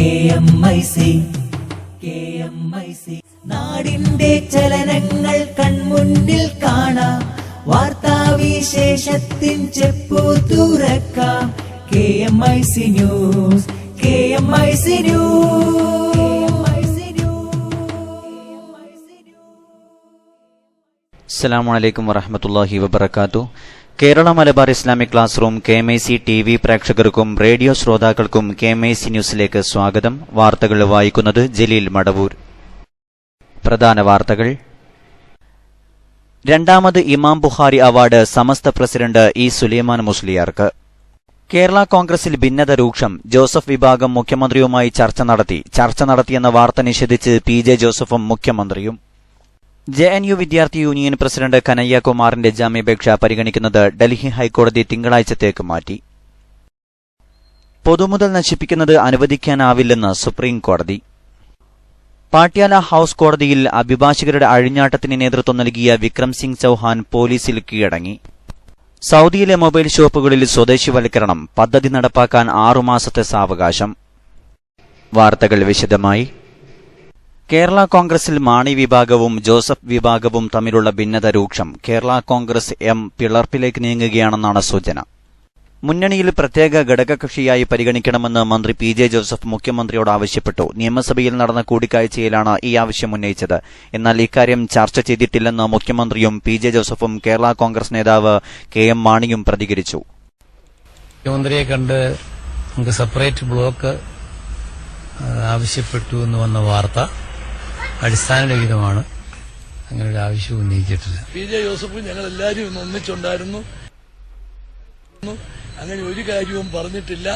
KMIC നാടിന്റെ ചലനങ്ങൾ കൺമുന്നിൽ കാണാം, വാർത്താവിശേഷത്തിൻ ചെപ്പു തുറക്കാം. KMIC news. അസ്സലാമു അലൈക്കും വറഹ്മത്തുള്ളാഹി വബറകാതുഹു. Kerala Malabar Islamic class room KMIC TV പ്രേക്ഷകർക്കും റേഡിയോ ശ്രോതാക്കൾക്കും KMIC ന്യൂസിലേക്ക് സ്വാഗതം. വാർത്തകൾ വായിക്കുന്നത് ജലീൽ മടവൂർ. പ്രധാന വാർത്തകൾ. രണ്ടാമത് ഇമാം ബുഖാരി അവാർഡ് സമസ്ത പ്രസിഡന്റ് ഇ സുലൈമാൻ മുസ്ലിയാർക്ക്. കേരള കോൺഗ്രസിൽ ഭിന്നത രൂക്ഷം. ജോസഫ് വിഭാഗം മുഖ്യമന്ത്രിയുമായി ചർച്ച നടത്തിയെന്ന വാർത്ത നിഷേധിച്ച് PJ ജോസഫും മുഖ്യമന്ത്രിയും. JNU വിദ്യാർത്ഥി യൂണിയൻ പ്രസിഡന്റ് കനയ്യകുമാറിന്റെ ജാമ്യാപേക്ഷ പരിഗണിക്കുന്നത് ഡൽഹി ഹൈക്കോടതി തിങ്കളാഴ്ചത്തേക്ക് മാറ്റി. പൊതുമുതൽ നശിപ്പിക്കുന്നത് അനുവദിക്കാനാവില്ലെന്ന് സുപ്രീം കോടതി. പാട്യാല ഹൌസ് കോടതിയിൽ അഭിഭാഷകരുടെ അഴിഞ്ഞാട്ടത്തിന് നേതൃത്വം നൽകിയ വിക്രം സിംഗ് ചൌഹാൻ പോലീസിൽ കീഴടങ്ങി. സൌദിയിലെ മൊബൈൽ ഷോപ്പുകളിൽ സ്വദേശിവൽക്കരണം പദ്ധതി നടപ്പാക്കാൻ 6 മാസത്തെ സാവകാശം. വാർത്തകൾ വിശദമായി. കേരള കോൺഗ്രസിൽ മാണി വിഭാഗവും ജോസഫ് വിഭാഗവും തമ്മിലുള്ള ഭിന്നത രൂക്ഷം. കേരള കോൺഗ്രസ് പിളർപ്പിലേക്ക് നീങ്ങുകയാണെന്നാണ് സൂചന. മുന്നണിയിൽ പ്രത്യേക ഘടകകക്ഷിയായി പരിഗണിക്കണമെന്ന് മന്ത്രി PJ ജോസഫ് മുഖ്യമന്ത്രിയോട് ആവശ്യപ്പെട്ടു. നിയമസഭയിൽ നടന്ന കൂടിക്കാഴ്ചയിലാണ് ഈ ആവശ്യം ഉന്നയിച്ചത്. എന്നാൽ ഇക്കാര്യം ചർച്ച ചെയ്തിട്ടില്ലെന്ന് മുഖ്യമന്ത്രിയും PJ ജോസഫും കേരള കോൺഗ്രസ് നേതാവ് KM മാണിയും പ്രതികരിച്ചു. മുഖ്യമന്ത്രിയെ കണ്ട് നമുക്ക് സെപ്പറേറ്റ് ബ്ലോക്ക് ആവശ്യപ്പെട്ടു എന്ന് വന്ന വാർത്ത അടിസ്ഥാനരഹിതമാണ്. അങ്ങനെ ഒരു ആവശ്യം ഉന്നയിച്ചിട്ടില്ല. PJ ജോസഫും ഞങ്ങൾ എല്ലാവരും ഇന്ന് ഒന്നിച്ചുണ്ടായിരുന്നു. അങ്ങനെ ഒരു കാര്യവും പറഞ്ഞിട്ടില്ല.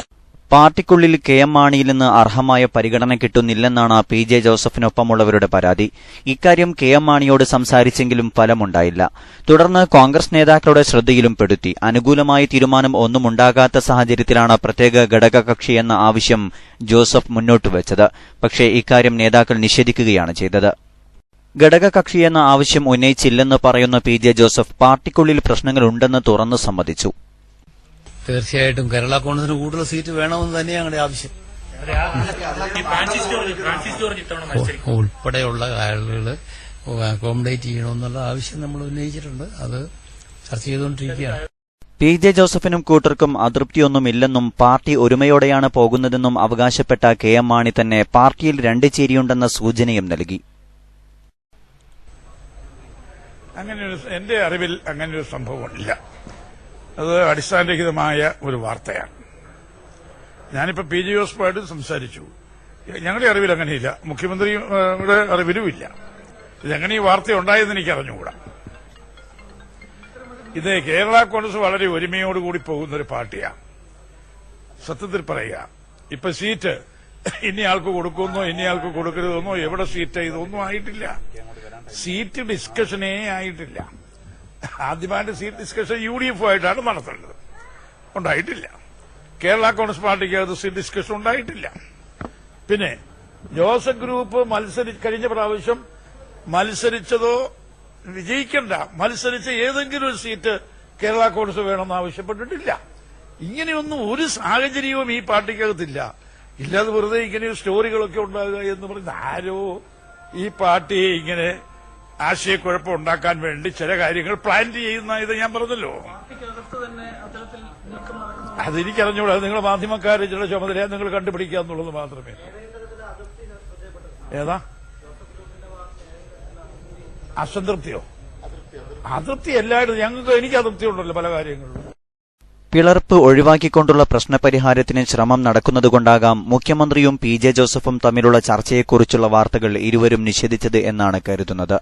പാർട്ടിക്കുള്ളിൽ KM മാണിയിൽ നിന്ന് അർഹമായ പരിഗണന കിട്ടുന്നില്ലെന്നാണ് PJ ജോസഫിനൊപ്പമുള്ളവരുടെ പരാതി. ഇക്കാര്യം KM മാണിയോട് സംസാരിച്ചെങ്കിലും ഫലമുണ്ടായില്ല. തുടർന്ന് കോൺഗ്രസ് നേതാക്കളുടെ ശ്രദ്ധയിലും പെടുത്തി. അനുകൂലമായ തീരുമാനം ഒന്നും ഉണ്ടാകാത്ത സാഹചര്യത്തിലാണ് പ്രത്യേക ഘടകകക്ഷിയെന്ന ആവശ്യം ജോസഫ് മുന്നോട്ടുവച്ചത്. പക്ഷേ ഇക്കാര്യം നേതാക്കൾ നിഷേധിക്കുകയാണ് ചെയ്തത്. ഘടകകക്ഷിയെന്ന ആവശ്യം ഉന്നയിച്ചില്ലെന്ന് പറയുന്ന PJ ജോസഫ് പാർട്ടിക്കുള്ളിൽ പ്രശ്നങ്ങളുണ്ടെന്ന് തുറന്നു സമ്മതിച്ചു. തീർച്ചയായിട്ടും കേരള കോൺഗ്രസിന് കൂടുതൽ സീറ്റ് വേണമെന്ന് തന്നെയാണ് ഞങ്ങളുടെ ആവശ്യം. ഉൾപ്പെടെയുള്ള ആളുകൾ അക്കോമഡേറ്റ് ചെയ്യണമെന്നുള്ള ആവശ്യം നമ്മൾ ഉന്നയിച്ചിട്ടുണ്ട്. അത് ചർച്ച ചെയ്തുകൊണ്ടിരിക്കുകയാണ്. PJ ജോസഫിനും കൂട്ടർക്കും അതൃപ്തിയൊന്നുമില്ലെന്നും പാർട്ടി ഒരുമയോടെയാണ് പോകുന്നതെന്നും അവകാശപ്പെട്ട KM മാണി തന്നെ പാർട്ടിയിൽ 2 ചേരിയുണ്ടെന്ന സൂചനയും നൽകി. എന്റെ അറിവിൽ അങ്ങനെയൊരു സംഭവമില്ല. അത് അടിസ്ഥാനരഹിതമായ ഒരു വാർത്തയാണ്. ഞാനിപ്പോ PJ ജോസഫുമായിട്ട് സംസാരിച്ചു. ഞങ്ങളുടെ അറിവിൽ അങ്ങനെയില്ല, മുഖ്യമന്ത്രിയുടെ അറിവിലുമില്ല. ഇതെങ്ങനെ ഈ വാർത്ത ഉണ്ടായെന്ന് എനിക്ക് അറിഞ്ഞുകൂടാ. ഇത് കേരള കോൺഗ്രസ് വളരെ ഒരുമയോടുകൂടി പോകുന്ന ഒരു പാർട്ടിയാണ്. സത്യത്തിൽ പറയുക, ഇപ്പൊ സീറ്റ് ഇന്നയാൾക്ക് കൊടുക്കുമെന്നോ ഇന്നയാൾക്ക് കൊടുക്കരുതെന്നോ എവിടെ സീറ്റ് ഇതൊന്നും ആയിട്ടില്ല. സീറ്റ് ഡിസ്കഷനേ ആയിട്ടില്ല. ആദ്യമായിട്ട് സീറ്റ് ഡിസ്കഷൻ UDF ആയിട്ടാണ് നടത്തേണ്ടത്. ഉണ്ടായിട്ടില്ല. കേരള കോൺഗ്രസ് പാർട്ടിക്കകത്ത് സീറ്റ് ഡിസ്കഷൻ ഉണ്ടായിട്ടില്ല. പിന്നെ ജോസഫ് ഗ്രൂപ്പ് കഴിഞ്ഞ പ്രാവശ്യം മത്സരിച്ചതോ മത്സരിച്ച ഏതെങ്കിലും ഒരു സീറ്റ് കേരള കോൺഗ്രസ് വേണമെന്ന് ആവശ്യപ്പെട്ടിട്ടില്ല. ഇങ്ങനെയൊന്നും ഒരു സാഹചര്യവും ഈ പാർട്ടിക്കകത്തില്ല. ഇല്ലാതെ വെറുതെ ഇങ്ങനെ സ്റ്റോറികളൊക്കെ ഉണ്ടാകുക എന്ന് പറയുന്ന ആരോ ഈ പാർട്ടിയെ ഇങ്ങനെ ആശയക്കുഴപ്പം ഉണ്ടാക്കാൻ വേണ്ടി ചില കാര്യങ്ങൾ പ്ലാൻ ചെയ്യുന്ന ഇത് ഞാൻ പറഞ്ഞല്ലോ. അതെനിക്കറിഞ്ഞൂടാ. നിങ്ങൾ മാധ്യമക്കാരെ ചില ചുമതല നിങ്ങൾ കണ്ടുപിടിക്കുക എന്നുള്ളത് മാത്രമേ. ഏതാ അസംതൃപ്തിയോ? അതൃപ്തി എല്ലായിടത്തും എനിക്ക് അതൃപ്തി ഉണ്ടല്ലോ പല കാര്യങ്ങളിലും. പിളർപ്പ് ഒഴിവാക്കിക്കൊണ്ടുള്ള പ്രശ്നപരിഹാരത്തിന് ശ്രമം നടക്കുന്നതുകൊണ്ടാകാം മുഖ്യമന്ത്രിയും PJ ജോസഫും തമ്മിലുള്ള ചർച്ചയെക്കുറിച്ചുള്ള വാർത്തകൾ ഇരുവരും നിഷേധിച്ചത് എന്നാണ് കരുതുന്നത്.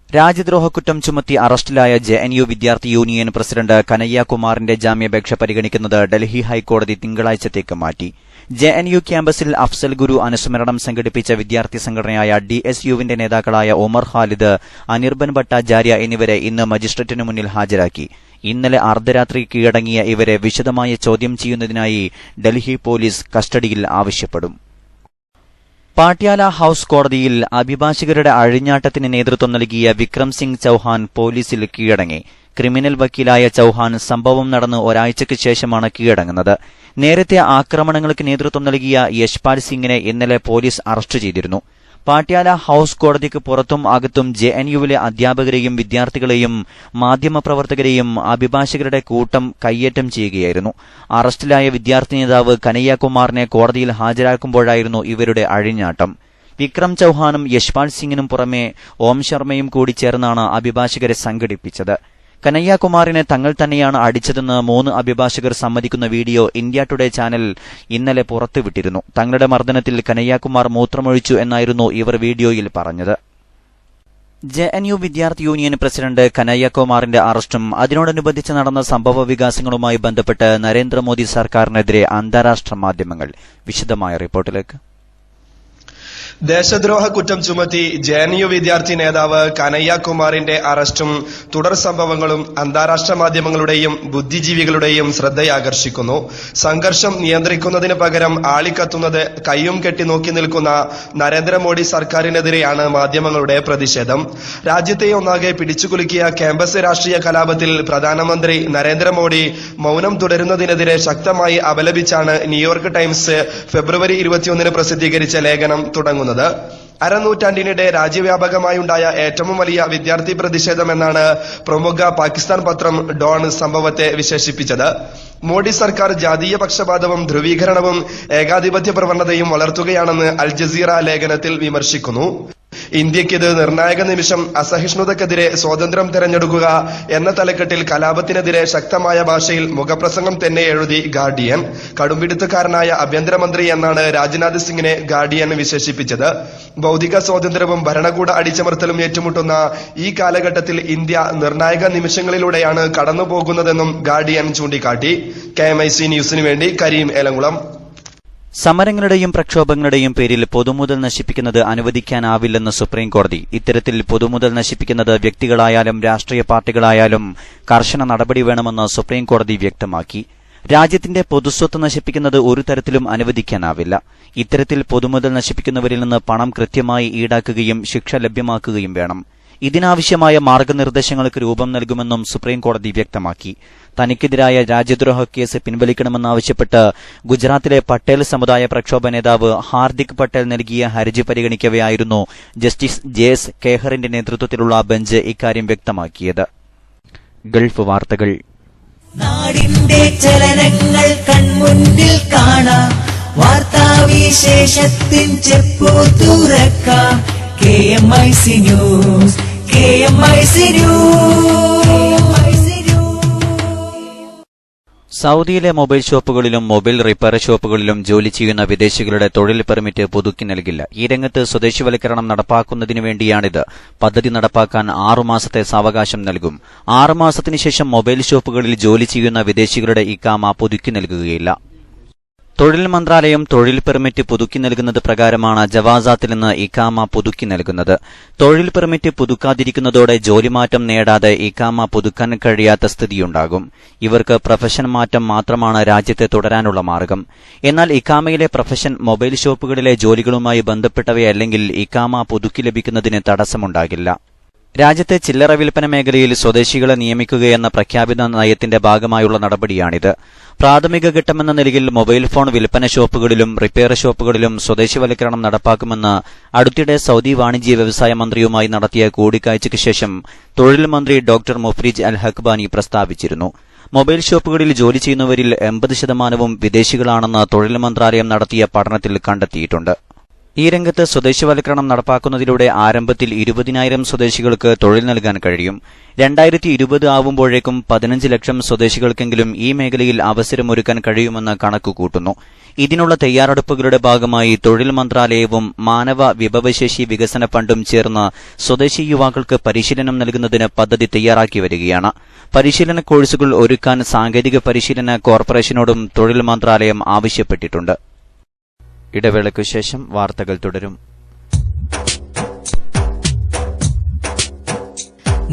രാജ്യദ്രോഹക്കുറ്റം ചുമത്തി അറസ്റ്റിലായ JNU വിദ്യാർത്ഥി യൂണിയൻ പ്രസിഡന്റ് കനയ്യകുമാറിന്റെ ജാമ്യാപേക്ഷ പരിഗണിക്കുന്നത് ഡൽഹി ഹൈക്കോടതി തിങ്കളാഴ്ചത്തേക്ക് മാറ്റി. JNU ക്യാമ്പസിൽ അഫ്സൽ ഗുരു അനുസ്മരണം സംഘടിപ്പിച്ച വിദ്യാർത്ഥി സംഘടനയായ DSUവിന്റെ നേതാക്കളായ ഒമർ ഖാലിദ്, അനിർബൻ ഭട്ടാചാര്യ എന്നിവരെ ഇന്ന് മജിസ്ട്രേറ്റിന് മുന്നിൽ ഹാജരാക്കി. ഇന്നലെ അർദ്ധരാത്രി കീഴടങ്ങിയ ഇവരെ വിശദമായ ചോദ്യം ചെയ്യുന്നതിനായി ഡൽഹി പോലീസ് കസ്റ്റഡിയിൽ ആവശ്യപ്പെടും. പാട്യാല ഹൌസ് കോടതിയിൽ അഭിഭാഷകരുടെ അഴിഞ്ഞാട്ടത്തിന് നേതൃത്വം നൽകിയ വിക്രം സിംഗ് ചൌഹാൻ പോലീസിൽ കീഴടങ്ങി. ക്രിമിനൽ വക്കീലായ ചൌഹാൻ സംഭവം നടന്ന് ഒരാഴ്ചയ്ക്ക് ശേഷമാണ് കീഴടങ്ങുന്നത്. നേരത്തെ ആക്രമണങ്ങൾക്ക് നേതൃത്വം നൽകിയ യശ്പാൽ സിംഗിനെ ഇന്നലെ പോലീസ് അറസ്റ്റ് ചെയ്തിരുന്നു. പാട്യാല ഹൌസ് കോടതിക്ക് പുറത്തും അകത്തും ജെഎൻയുവിലെ അധ്യാപകരെയും വിദ്യാർത്ഥികളെയും മാധ്യമപ്രവർത്തകരെയും അഭിഭാഷകരുടെ കൂട്ടം കയ്യേറ്റം ചെയ്യുകയായിരുന്നു. അറസ്റ്റിലായ വിദ്യാർത്ഥി നേതാവ് കനയ്യകുമാറിനെ കോടതിയിൽ ഹാജരാക്കുമ്പോഴായിരുന്നു ഇവരുടെ അഴിഞ്ഞാട്ടം. വിക്രം ചൌഹാനും യശ്പാൽ സിംഗിനും പുറമെ ഓം ശർമ്മയും കൂടി ചേർന്നാണ് അഭിഭാഷകരെ സംഘടിപ്പിച്ചത്. കനയ്യകുമാറിനെ തങ്ങൾ തന്നെയാണ് അടിച്ചതെന്ന് 3 അഭിഭാഷകർ സമ്മതിക്കുന്ന വീഡിയോ ഇന്ത്യ ടുഡേ ചാനൽ ഇന്നലെ പുറത്തുവിട്ടിരുന്നു. തങ്ങളുടെ മർദ്ദനത്തിൽ കനയ്യകുമാർ മൂത്രമൊഴിച്ചു എന്നായിരുന്നു ഇവർ വീഡിയോയിൽ പറഞ്ഞത്. ജെഎൻയു വിദ്യാർത്ഥി യൂണിയൻ പ്രസിഡന്റ് കനയ്യകുമാറിന്റെ അറസ്റ്റും അതിനോടനുബന്ധിച്ച് നടന്ന സംഭവ വികാസങ്ങളുമായി ബന്ധപ്പെട്ട് നരേന്ദ്രമോദി സർക്കാരിനെതിരെ അന്താരാഷ്ട്ര മാധ്യമങ്ങൾ. വിശദമായ റിപ്പോർട്ടിലേക്ക്. ദേശദ്രോഹ കുറ്റം ചുമത്തി ജെഎൻയു വിദ്യാർത്ഥി നേതാവ് കനയ്യകുമാറിന്റെ അറസ്റ്റും തുടർ സംഭവങ്ങളും അന്താരാഷ്ട്ര മാധ്യമങ്ങളുടെയും ബുദ്ധിജീവികളുടെയും ശ്രദ്ധയാകർഷിക്കുന്നു. സംഘർഷം നിയന്ത്രിക്കുന്നതിന് പകരം ആളിക്കത്തുന്നത് കയ്യും കെട്ടി നോക്കി നിൽക്കുന്ന നരേന്ദ്രമോദി സർക്കാരിനെതിരെയാണ് മാധ്യമങ്ങളുടെ പ്രതിഷേധം. രാജ്യത്തെ ഒന്നാകെ പിടിച്ചുകുലുക്കിയ ക്യാമ്പസ് രാഷ്ട്രീയ കലാപത്തിൽ പ്രധാനമന്ത്രി നരേന്ദ്രമോദി മൌനം തുടരുന്നതിനെതിരെ ശക്തമായി അപലപിച്ചാണ് ന്യൂയോർക്ക് ടൈംസ് ഫെബ്രുവരി 21 പ്രസിദ്ധീകരിച്ച ലേഖനം തുടങ്ങുന്നത്. അരനൂറ്റാണ്ടിനിടെ രാജ്യവ്യാപകമായുണ്ടായ ഏറ്റവും വലിയ വിദ്യാർത്ഥി പ്രതിഷേധമെന്നാണ് പ്രമുഖ പാകിസ്ഥാൻ പത്രം ഡോൺ സംഭവത്തെ വിശേഷിപ്പിച്ചത്. മോഡി സർക്കാർ ജാതീയ പക്ഷപാതവും ധ്രുവീകരണവും ഏകാധിപത്യ പ്രവണതയും വളർത്തുകയാണെന്ന് അൽ ജസീറ ലേഖനത്തിൽ വിമർശിക്കുന്നു. ഇന്ത്യയ്ക്കിത് നിർണായക നിമിഷം. അസഹിഷ്ണുതക്കെതിരെ സ്വാതന്ത്ര്യം തെരഞ്ഞെടുക്കുക എന്ന തലക്കെട്ടിൽ കലാപത്തിനെതിരെ ശക്തമായ ഭാഷയിൽ മുഖപ്രസംഗം തന്നെ എഴുതി ഗാർഡിയൻ. കടുംപിടുത്തക്കാരനായ ആഭ്യന്തരമന്ത്രി എന്നാണ് രാജ്നാഥ് സിംഗിനെ ഗാർഡിയൻ വിശേഷിപ്പിച്ചത്. ഭൗതിക സ്വാതന്ത്ര്യവും ഭരണകൂട അടിച്ചമർത്തലും ഏറ്റുമുട്ടുന്ന ഈ കാലഘട്ടത്തിൽ ഇന്ത്യ നിർണായക നിമിഷങ്ങളിലൂടെയാണ് കടന്നുപോകുന്നതെന്നും ഗാർഡിയൻ ചൂണ്ടിക്കാട്ടി. KMIC ന്യൂസിനു വേണ്ടി കരീം ഏലംകുളം. സമരങ്ങളുടെയും പ്രക്ഷോഭങ്ങളുടെയും പേരിൽ പൊതുമുതൽ നശിപ്പിക്കുന്നത് അനുവദിക്കാനാവില്ലെന്ന് സുപ്രീംകോടതി. ഇത്തരത്തിൽ പൊതുമുതൽ നശിപ്പിക്കുന്നത് വ്യക്തികളായാലും രാഷ്ട്രീയ പാർട്ടികളായാലും കർശന നടപടി വേണമെന്ന് സുപ്രീംകോടതി വ്യക്തമാക്കി. രാജ്യത്തിന്റെ പൊതുസ്വത്ത് നശിപ്പിക്കുന്നത് ഒരു തരത്തിലും അനുവദിക്കാനാവില്ല. ഇത്തരത്തിൽ പൊതുമുതൽ നശിപ്പിക്കുന്നവരിൽ നിന്ന് പണം കൃത്യമായി ഈടാക്കുകയും ശിക്ഷ ലഭ്യമാക്കുകയും വേണം. ഇതിനാവശ്യമായ മാർഗനിർദ്ദേശങ്ങൾക്ക് രൂപം നൽകുമെന്നും സുപ്രീംകോടതി വ്യക്തമാക്കി. തനിക്കെതിരായ രാജ്യദ്രോഹ കേസ് പിൻവലിക്കണമെന്നാവശ്യപ്പെട്ട് ഗുജറാത്തിലെ പട്ടേൽ സമുദായ പ്രക്ഷോഭ നേതാവ് ഹാർദിക് പട്ടേൽ നൽകിയ ഹർജി പരിഗണിക്കവെയായിരുന്നു ജസ്റ്റിസ് JS ഖേഹറിന്റെ നേതൃത്വത്തിലുള്ള ബെഞ്ച് ഇക്കാര്യം വ്യക്തമാക്കിയത്. ഗൾഫ് വാർത്തകൾ. നാടിന്റെ ചലനങ്ങൾ കൺമുന്നിൽ കാണാം, വാർത്താവിശേഷത്തിൻ ചെപ്പു തുറക്കാം. KMIC news, KMIC news. സൗദിയിലെ മൊബൈൽ ഷോപ്പുകളിലും മൊബൈൽ റിപ്പയർ ഷോപ്പുകളിലും ജോലി ചെയ്യുന്ന വിദേശികളുടെ തൊഴിൽ പെർമിറ്റ് പുതുക്കി നൽകില്ല. ഈ രംഗത്ത് സ്വദേശിവൽക്കരണം നടപ്പാക്കുന്നതിനു വേണ്ടിയാണിത്. പദ്ധതി നടപ്പാക്കാൻ 6 മാസത്തെ സാവകാശം നൽകും. 6 മാസത്തിനു ശേഷം മൊബൈൽ ഷോപ്പുകളിൽ ജോലി ചെയ്യുന്ന വിദേശികളുടെ ഇക്കാമ പുതുക്കി നൽകുകയില്ല. തൊഴിൽ മന്ത്രാലയം തൊഴിൽ പെർമിറ്റ് പുതുക്കി നൽകുന്നത് പ്രകാരമാണ് ജവാസാത്തിൽ നിന്ന് ഇക്കാമ പുതുക്കി നൽകുന്നത്. തൊഴിൽ പെർമിറ്റ് പുതുക്കാതിരിക്കുന്നതോടെ ജോലിമാറ്റം നേടാതെ ഇക്കാമ പുതുക്കാൻ കഴിയാത്ത സ്ഥിതിയുണ്ടാകും. ഇവർക്ക് പ്രൊഫഷൻ മാറ്റം മാത്രമാണ് രാജ്യത്ത് തുടരാനുള്ള മാർഗം. എന്നാൽ ഇക്കാമയിലെ പ്രൊഫഷൻ മൊബൈൽ ഷോപ്പുകളിലെ ജോലികളുമായി ബന്ധപ്പെട്ടവയല്ലെങ്കിൽ ഇക്കാമ പുതുക്കി ലഭിക്കുന്നതിന് തടസ്സമുണ്ടാകില്ല. രാജ്യത്തെ ചില്ലറ വിൽപ്പന മേഖലയിൽ സ്വദേശികളെ നിയമിക്കുകയെന്ന പ്രഖ്യാപിത നയത്തിന്റെ ഭാഗമായുള്ള നടപടിയാണിത്. പ്രാഥമിക ഘട്ടമെന്ന നിലയിൽ മൊബൈൽ ഫോൺ വിൽപ്പന ഷോപ്പുകളിലും റിപ്പയർ ഷോപ്പുകളിലും സ്വദേശിവൽക്കരണം നടപ്പാക്കുമെന്ന് അടുത്തിടെ സൌദി വാണിജ്യ വ്യവസായ മന്ത്രിയുമായി നടത്തിയ കൂടിക്കാഴ്ചയ്ക്ക് ശേഷം തൊഴിൽ മന്ത്രി ഡോക്ടർ മുഫ്രിജ് അൽ ഹക്ബാനി പ്രസ്താവിച്ചിരുന്നു. മൊബൈൽ ഷോപ്പുകളിൽ ജോലി ചെയ്യുന്നവരിൽ 80% വിദേശികളാണെന്ന് തൊഴിൽ മന്ത്രാലയം നടത്തിയ പഠനത്തിൽ കണ്ടെത്തിയിട്ടുണ്ട്. ഈ രംഗത്ത് സ്വദേശിവൽക്കരണം നടപ്പാക്കുന്നതിലൂടെ ആരംഭത്തിൽ 20,000 സ്വദേശികൾക്ക് തൊഴിൽ നൽകാൻ കഴിയും. 2020 ആവുമ്പോഴേക്കും 15 ലക്ഷം സ്വദേശികൾക്കെങ്കിലും ഈ മേഖലയിൽ അവസരമൊരുക്കാൻ കഴിയുമെന്ന് കണക്കുകൂട്ടുന്നു. ഇതിനുള്ള തയ്യാറെടുപ്പുകളുടെ ഭാഗമായി തൊഴിൽ മന്ത്രാലയവും മാനവ വിഭവശേഷി വികസന ഫണ്ടും ചേർന്ന് സ്വദേശി യുവാക്കൾക്ക് പരിശീലനം നൽകുന്നതിന് പദ്ധതി തയ്യാറാക്കി വരികയാണ്. പരിശീലന കോഴ്സുകൾ ഒരുക്കാൻ സാങ്കേതിക പരിശീലന കോർപ്പറേഷനോടും തൊഴിൽ മന്ത്രാലയം ആവശ്യപ്പെട്ടിട്ടുണ്ട്. ഇടവേളയ്ക്കു ശേഷം വാർത്തകൾ തുടരും.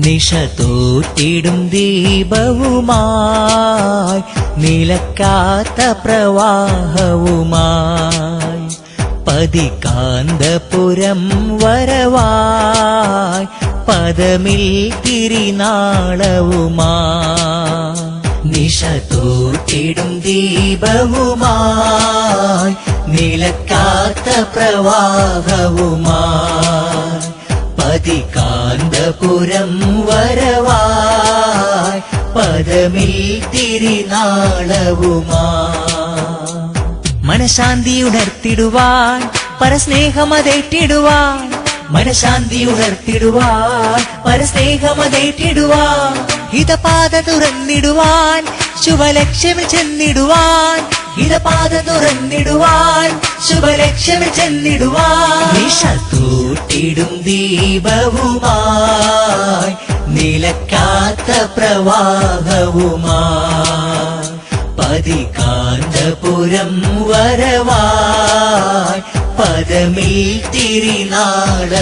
നിശ തോറ്റിടും ദീപവുമായി, നിലക്കാത്ത പ്രവാഹവുമായി, പതികാന്തപുരം വരവായി, പദമിൽ തിരിനാളവുമാ നിശ തോറ്റിടും ദീപവുമായി നിലക്കാത്ത പ്രവാഹവുമായി പതികാന്തപുരം വരവായി പദമിൽ തിരിനാളവുമായി മനഃശാന്തി ഉണർത്തിടുവാൻ പരസ്നേഹമതേറ്റിടുവാൻ മനഃശാന്തി ഉണർത്തിടുവാൻ പരസ്നേഹമതേറ്റിടുവാൻ ഹിതപാത തുറന്നിടുവാൻ ശുഭലക്ഷ്യമിൽ ചെന്നിടുവാൻ ഹിതപാത തുറന്നിടുവാൻ ശുഭലക്ഷ്യമിൽ ചെന്നിടുവാൻ നിശ തൂട്ടിടും ദീപവുമായി നിലക്കാത്ത പ്രവാഹവുമായി പതികാന്തപുരം വരവായി പദമിൽ തിരിനാളവുമായി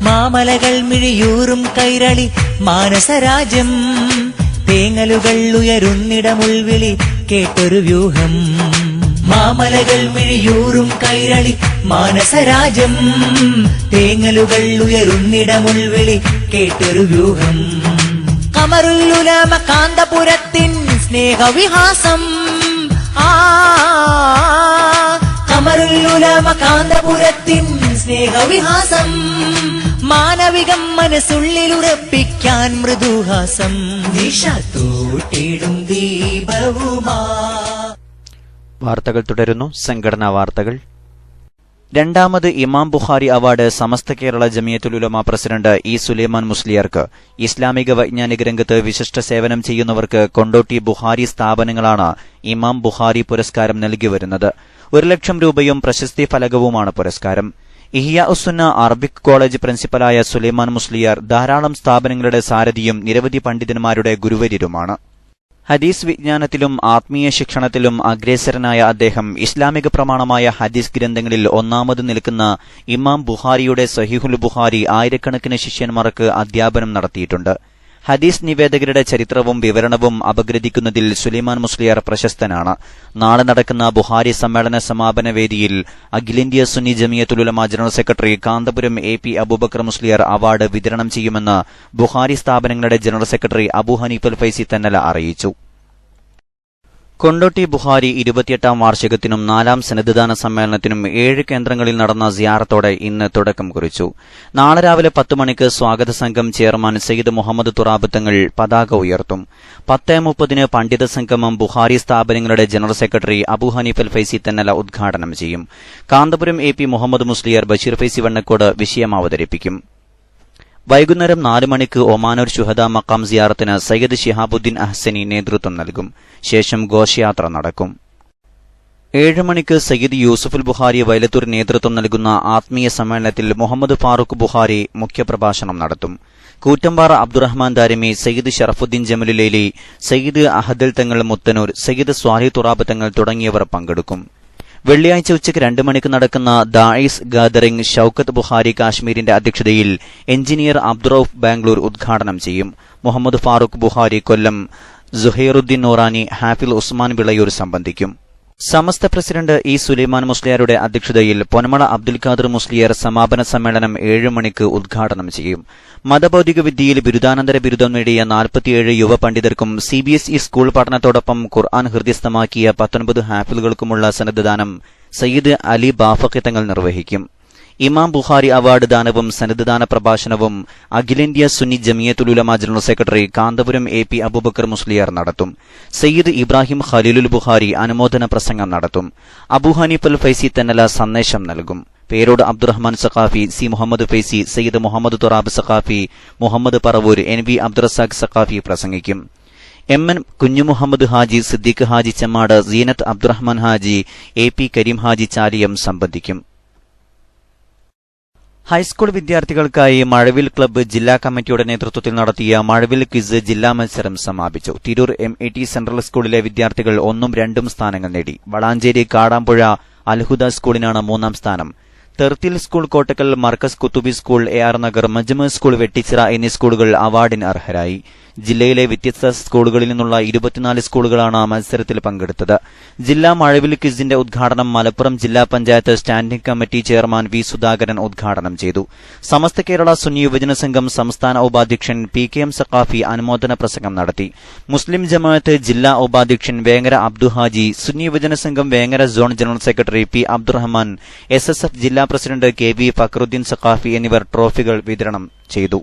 മാമലകൾ മിഴിയൂറും കൈരളി മാനസരാജ്യം തേങ്ങലുകൾ ഉയരുന്നിടമുൾവിളി കേട്ടൊരു വ്യൂഹം മാമലകൾ മിഴിയൂറും കൈരളി മാനസരാജ്യം തേങ്ങലുകൾ ഉയരുന്നിടമുൾവിളി കേട്ടൊരു വ്യൂഹം കമറുല്ലുലമ കാന്തപുരത്തിൻ സ്നേഹവിഹാസം കമറുല്ലുലമ കാന്തപുരത്തിൻ സ്നേഹവിഹാസം മാനവികം മനസ്സുള്ളിലുറപ്പിക്കാൻ മൃദുഹാസം നിശ തോട്ടിടും ദീപവുമാ. വാർത്തകൾ തുടരുന്നു. സംഘടനാ വാർത്തകൾ. രണ്ടാമത് ഇമാം ബുഖാരി അവാർഡ് സമസ്ത കേരള ജമിയത്തുൽ ഉലമ പ്രസിഡന്റ് ഇ സുലൈമാൻ മുസ്ലിയാർക്ക് ഇസ്ലാമിക വൈജ്ഞാനിക രംഗത്ത് വിശിഷ്ട സേവനം ചെയ്യുന്നവർക്ക് കൊണ്ടോട്ടി ബുഖാരി സ്ഥാപനങ്ങളാണ് ഇമാം ബുഖാരി പുരസ്കാരം നൽകിവരുന്നത്. 1,00,000 രൂപയും പ്രശസ്തി ഫലകവുമാണ് പുരസ്കാരം. ഇഹിയ ഉസുന്ന അറബിക് കോളേജ് പ്രിൻസിപ്പലായ സുലൈമാൻ മുസ്ലിയാർ ധാരാളം സ്ഥാപനങ്ങളുടെ സാരഥിയും നിരവധി പണ്ഡിതന്മാരുടെ ഗുരുവര്യരുമാണ്. ഹദീസ് വിജ്ഞാനത്തിലും ആത്മീയ ശിക്ഷണത്തിലും അഗ്രേസരനായ അദ്ദേഹം ഇസ്ലാമിക പ്രമാണമായ ഹദീസ് ഗ്രന്ഥങ്ങളിൽ ഒന്നാമത് നിൽക്കുന്ന ഇമാം ബുഖാരിയുടെ സഹീഹുൽ ബുഖാരി ആയിരക്കണക്കിന് ശിഷ്യന്മാർക്ക് അധ്യാപനം നടത്തിയിട്ടുണ്ട്. ഹദീസ് നിവേദകരുടെ ചരിത്രവും വിവരണവും അപഗ്രഥിക്കുന്നതിൽ സുലൈമാൻ മുസ്ലിയാർ പ്രശസ്തനാണ്. നാളെ നടക്കുന്ന ബുഖാരി സമ്മേളന സമാപന വേദിയിൽ അഖിലേന്ത്യാ Sunni Jamiathul Ulama general secretary Kanthapuram AP Aboobacker Musliyar award വിതരണം ചെയ്യുമെന്ന് ബുഖാരി സ്ഥാപനങ്ങളുടെ ജനറൽ സെക്രട്ടറി അബൂ ഹനീഫൽ ഫൈസി തന്നല അറിയിച്ചു. കൊണ്ടോട്ടി ബുഖാരി 28ാം വാർഷികത്തിനും 4ാം സനദ്ദാന സമ്മേളനത്തിനും 7 കേന്ദ്രങ്ങളിൽ നടന്ന സിയാറത്തോടെ ഇന്ന് തുടക്കം കുറിച്ചു. നാളെ രാവിലെ 10 മണിക്ക് സ്വാഗത സംഘം ചെയർമാൻ സയ്യിദ് മുഹമ്മദ് തുറാബ് തങ്ങൾ പതാക ഉയർത്തും. 10:30 പണ്ഡിത സംഗമം ബുഖാരി സ്ഥാപനങ്ങളുടെ ജനറൽ സെക്രട്ടറി അബൂ ഹനീഫൽ ഫൈസി തന്നല ഉദ്ഘാടനം ചെയ്യും. കാന്തപുരം AP മുഹമ്മദ് മുസ്ലിയാർ ബഷീർ ഫൈസി വണ്ണക്കോട് വിഷയം അവതരിപ്പിക്കും. വൈകുന്നേരം 4 മണിക്ക് ഒമാനൂർ ശുഹദാ മക്കാം സിയാറത്തിന് സയ്യിദ് ശിഹാബുദ്ദീൻ അഹ്സനി നേതൃത്വം നൽകും. ശേഷം ഘോഷയാത്ര നടക്കും. 7 മണിക്ക് സയ്യിദ് യൂസുഫുൽ ബുഖാരി വൈലത്തൂർ നേതൃത്വം നൽകുന്ന ആത്മീയ സമ്മേളനത്തിൽ മുഹമ്മദ് ഫാറൂഖ് ബുഖാരി മുഖ്യപ്രഭാഷണം നടത്തും. കൂറ്റമ്പാറ അബ്ദുറഹ്മാൻ ദാരിമി, സയ്യിദ് ഷറഫുദ്ദീൻ ജമലുലൈലി, സയ്യിദ് അഹദൽ തങ്ങൾ മുത്തനൂർ, സയ്യിദ് സ്വാലിഹ് തുറാബ് തങ്ങൾ തുടങ്ങിയവർ പങ്കെടുക്കും. വെള്ളിയാഴ്ച ഉച്ചയ്ക്ക് 2 മണിക്ക് നടക്കുന്ന ദാഇസ് ഗാദറിംഗ് ഷൌക്കത്ത് ബുഖാരി കാശ്മീരിന്റെ അധ്യക്ഷതയിൽ എഞ്ചിനീയർ അബ്ദുറൌഫ് ബാംഗ്ലൂർ ഉദ്ഘാടനം ചെയ്യും. മുഹമ്മദ് ഫാറൂഖ് ബുഖാരി കൊല്ലം, സുഹൈറുദ്ദീൻ നൂറാനി, ഹാഫിൽ ഉസ്മാൻ വിളയൂർ സംബന്ധിക്കും. സമസ്ത പ്രസിഡന്റ് ഇ സുലൈമാൻ മുസ്ലിയാരുടെ അധ്യക്ഷതയിൽ പൊന്മള അബ്ദുൽ ഖാദർ മുസ്ലിയാർ സമാപന സമ്മേളനം 7 മണിക്ക് ഉദ്ഘാടനം ചെയ്യും. മതഭൌതിക വിദ്യയിൽ ബിരുദാനന്തര ബിരുദം നേടിയ 47 യുവ പണ്ഡിതർക്കും CBSE സ്കൂൾ പഠനത്തോടൊപ്പം ഖുർആൻ ഹൃദ്യസ്ഥമാക്കിയ 19 ഹാഫിലുകൾക്കുമുള്ള സനദ്ദാനം സയ്യിദ് അലി ബാഫഖി തങ്ങൾ നിർവഹിക്കും. ഇമാം ബുഖാരി അവാർഡ് ദാനവും സനദ്ദാന പ്രഭാഷണവും അഖിലേന്ത്യാ Sunni Jamiathul Ulama general secretary Kanthapuram AP Aboobacker Musliyar നടത്തും. സയ്യിദ് ഇബ്രാഹിം ഖലീലുൽ ബുഖാരി അനുമോദന പ്രസംഗം നടത്തും. അബൂ ഹനീഫൽ ഫൈസി തന്നല സന്ദേശം നൽകും. പേരോട് അബ്ദുറഹ്മാൻ സഖാഫി, സി മുഹമ്മദ് ഫൈസി, സയ്യിദ് മുഹമ്മദ് തുറാബ് സഖാഫി, മുഹമ്മദ് പറവൂർ, NV അബ്ദുറസാഖ് സഖാഫി പ്രസംഗിക്കും. MN കുഞ്ഞുമുഹമ്മദ് ഹാജി, സിദ്ദീഖ് ഹാജി ചെമ്മാട്, സീനത്ത് അബ്ദുറഹ്മാൻ ഹാജി, AP കരീം ഹാജി ചാലിയം സംബന്ധിക്കും. ഹൈസ്കൂൾ വിദ്യാർത്ഥികൾക്കായി മഴവിൽ ക്ലബ്ബ് ജില്ലാ കമ്മിറ്റിയുടെ നേതൃത്വത്തിൽ നടത്തിയ മഴവിൽ ക്വിസ് ജില്ലാ മത്സരം സമാപിച്ചു. തിരൂർ MAT സെൻട്രൽ സ്കൂളിലെ വിദ്യാർത്ഥികൾ 1ഉം 2ഉം സ്ഥാനങ്ങൾ നേടി. വളാഞ്ചേരി കാടാമ്പുഴ അൽഹുദ സ്കൂളിനാണ് 3ാം സ്ഥാനം. Therthil school Kottakkal, Markaz Kuthubi school, AR Nagar, Majma school Vettichira എന്നീ സ്കൂളുകൾ അവാർഡിന് അർഹരായി. ജില്ലയിലെ വ്യത്യസ്ത സ്കൂളുകളിൽ നിന്നുള്ള 24 സ്കൂളുകളാണ് മത്സരത്തിൽ പങ്കെടുത്തത്. ജില്ലാ മഴവിൽ ക്വിസിന്റെ ഉദ്ഘാടനം മലപ്പുറം ജില്ലാ panchayat standing committee chairman V. Sudhakaran ഉദ്ഘാടനം ചെയ്തു. സമസ്ത കേരള സുന്നി യുവജന സംഘം സംസ്ഥാന ഉപാധ്യക്ഷൻ PKM സഖാഫി അനുമോദന പ്രസംഗം നടത്തി. മുസ്ലിം ജമാഅത്ത് ജില്ലാ ഉപാധ്യക്ഷൻ Vengara Abdu Haji, Sunni Yuvajana Sangham Vengara zone general secretary P. Abdurahman, SSF ജില്ലാ പ്രസിഡന്റ് KV ഫക്രുദ്ദീൻ സഖാഫി എന്നിവർ ട്രോഫികൾ വിതരണം ചെയ്തു.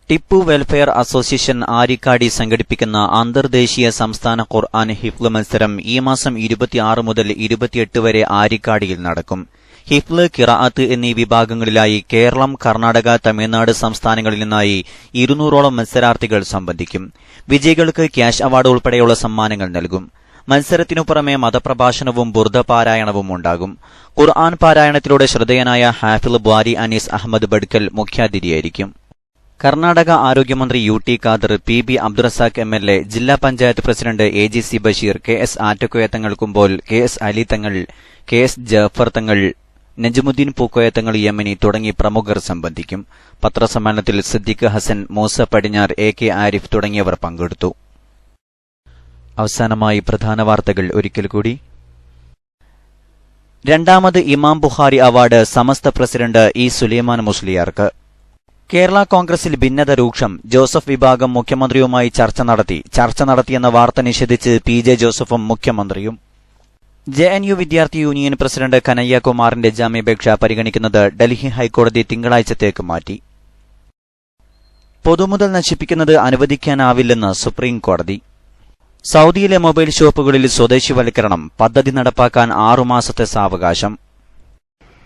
ടിപ്പു വെൽഫെയർ അസോസിയേഷൻ ആരിക്കാടി സംഘടിപ്പിക്കുന്ന അന്തർദേശീയ സംസ്ഥാന ഖുർആൻ ഹിഫ്ള് മത്സരം ഈ മാസം 26 മുതൽ 28 വരെ ആരിക്കാടിയിൽ നടക്കും. ഹിഫ്ള്, ഖിറാഅത്ത് എന്നീ വിഭാഗങ്ങളിലായി കേരളം, കർണാടക, തമിഴ്നാട് സംസ്ഥാനങ്ങളിൽ നിന്നായി 200ഓളം മത്സരാർത്ഥികൾ സംബന്ധിക്കും. വിജയികൾക്ക് ക്യാഷ് അവാർഡ് ഉൾപ്പെടെയുള്ള സമ്മാനങ്ങൾ നൽകും. മത്സരത്തിനു പുറമെ മതപ്രഭാഷണവും ബുർദ പാരായണവും ഉണ്ടാകും. ഖുർആൻ പാരായണത്തിലൂടെ ശ്രദ്ധേയനായ ഹാഫിള് ബ്വാരി അനീസ് അഹമ്മദ് ബഡ്കൽ മുഖ്യാതിഥിയായിരിക്കും. കർണാടക ആരോഗ്യമന്ത്രി UT Khader, PB Abdurazak MLA, ജില്ലാ panchayat president AGC Basheer, KS Attakoya തങ്ങൾ കുമ്പോൾ, KS അലി തങ്ങൾ, KS ജാഫർ തങ്ങൾ, നജ്മുദ്ദീൻ പൂക്കോയ തങ്ങൾ യമനി തുടങ്ങി പ്രമുഖർ സംബന്ധിക്കും. പത്രസമ്മേളനത്തിൽ സിദ്ദിഖ് ഹസൻ, മൂസ പടിഞ്ഞാർ, AK ആരിഫ് തുടങ്ങിയവർ പങ്കെടുത്തു. അവസാനമായി പ്രധാന വാർത്തകൾ ഒരിക്കൽ കൂടി. രണ്ടാമത് ഇമാം ബുഖാരി അവാർഡ് സമസ്ത പ്രസിഡന്റ് E. സുലൈമാൻ മുസ്ലിയാർക്ക്. കേരള കോൺഗ്രസിൽ ഭിന്നത രൂക്ഷം. ജോസഫ് വിഭാഗം മുഖ്യമന്ത്രിയുമായി ചർച്ച നടത്തിയെന്ന വാർത്ത നിഷേധിച്ച് PJ ജോസഫും മുഖ്യമന്ത്രിയും. JNU വിദ്യാർത്ഥി യൂണിയൻ പ്രസിഡന്റ് കനയ്യകുമാറിന്റെ ജാമ്യാപേക്ഷ പരിഗണിക്കുന്നത് ഡൽഹി ഹൈക്കോടതി തിങ്കളാഴ്ചത്തേക്ക് മാറ്റി. പൊതുമുതൽ നശിപ്പിക്കുന്നത് അനുവദിക്കാനാവില്ലെന്ന് സുപ്രീം കോടതി. സൌദിയിലെ മൊബൈൽ ഷോപ്പുകളിൽ സ്വദേശിവൽക്കരണം പദ്ധതി നടപ്പാക്കാൻ 6 മാസത്തെ സാവകാശം.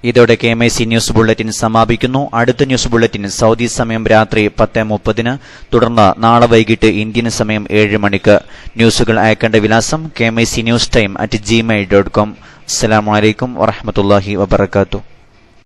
ഇതോടെ KMIC ന്യൂസ് ബുള്ളറ്റിൻ സമാപിക്കുന്നു. അടുത്ത ന്യൂസ് ബുള്ളറ്റിൻ സൌദി സമയം രാത്രി 10:30, തുടർന്ന് നാളെ വൈകിട്ട് ഇന്ത്യൻ സമയം 7 മണിക്ക്. ന്യൂസുകൾ അയക്കേണ്ട വിലാസം KMIC News Time @gmail.com. അസ്സലാമു അലൈക്കും വറഹ്മത്തുള്ളാഹി വബറകാതുഹു.